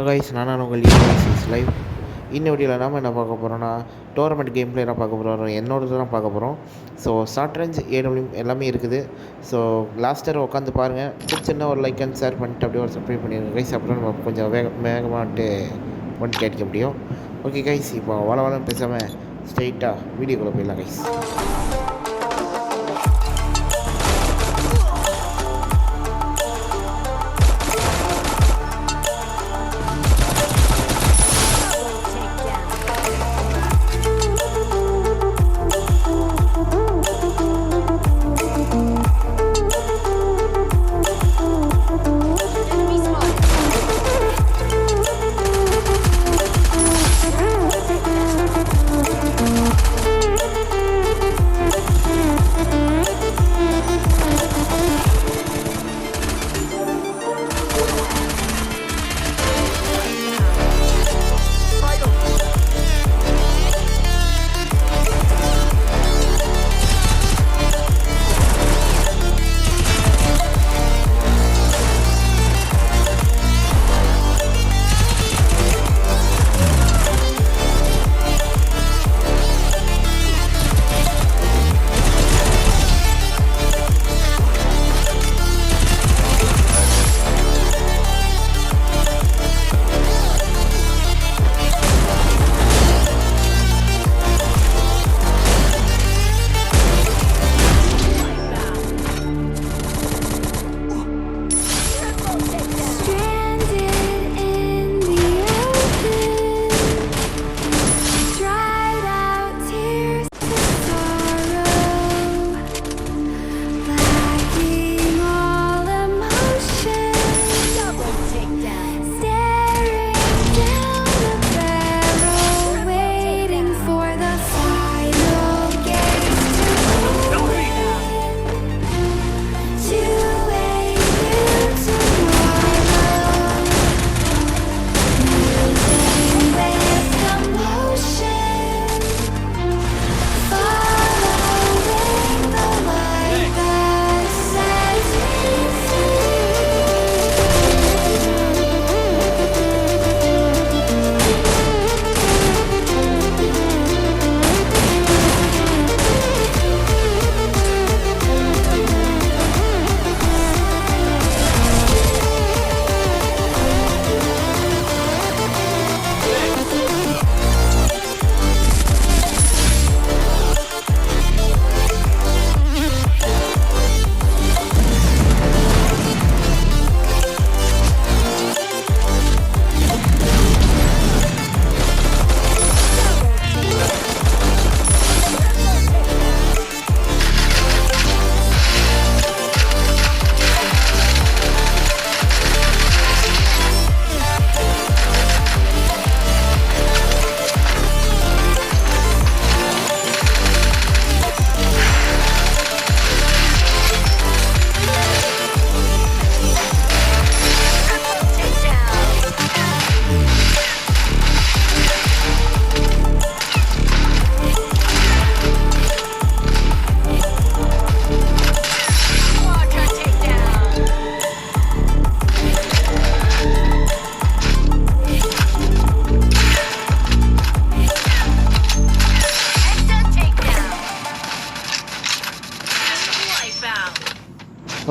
Guys நான் உங்கள் is live. இன்னும் வீடியோவில் நாம் என்ன பார்க்க போகிறோன்னா டோர்னமெண்ட் கேம் பிளே தான் பார்க்க போகிறோம். என்னோட தான் பார்க்க போகிறோம். ஸோ ஷார்ட் ரேஞ்ச் ஏடபிள்யூ எல்லாமே இருக்குது. ஸோ லாஸ்டர் உட்காந்து பாருங்கள். பிடிச்சிருந்தா ஒரு லைக் அண்ட் ஷேர் பண்ணிட்டு அப்படியே ஒரு சப்ஸ்கிரைப் பண்ணிடுங்க கைஸ். அப்புறம் நம்ம கொஞ்சம் வேகமாகட்டு ஒன் கேட்க முடியும். ஓகே கைஸ், இப்போ வளவளன்னு பேசாமல் ஸ்ட்ரைட்டாக வீடியோக்குள்ளே போயிடலாம் கைஸ்.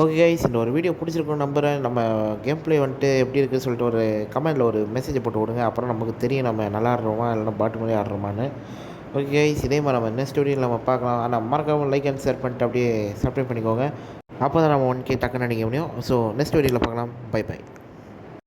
ஓகே கைஸ், இந்த ஒரு வீடியோ பிடிச்சிருக்கோம் நம்புகிறேன். நம்ம கேம் பிளே வந்துட்டு எப்படி இருக்குதுன்னு சொல்லிட்டு ஒரு கமெண்ட்டில் ஒரு மெசேஜை போட்டு விடுங்க. அப்புறம் நமக்கு தெரியும் நம்ம நல்லா ஆடுறோமா இல்லைனா பாட்டு மாதிரி ஆடுறோமான்னு. ஓகே கைஸ், இதே மாதிரி நம்ம நெக்ஸ்ட் வீடியோவில் நம்ம பார்க்கலாம். ஆனால் மறக்காமல் லைக் அண்ட் ஷேர் பண்ணிட்டு அப்படியே சப்ஸ்கிரைப் பண்ணிக்கோங்க. அப்போ தான் நம்ம 1K டக்குன்னு நினைக்க முடியும். ஸோ நெக்ஸ்ட் வீடியோவில் பார்க்கலாம். Bye by.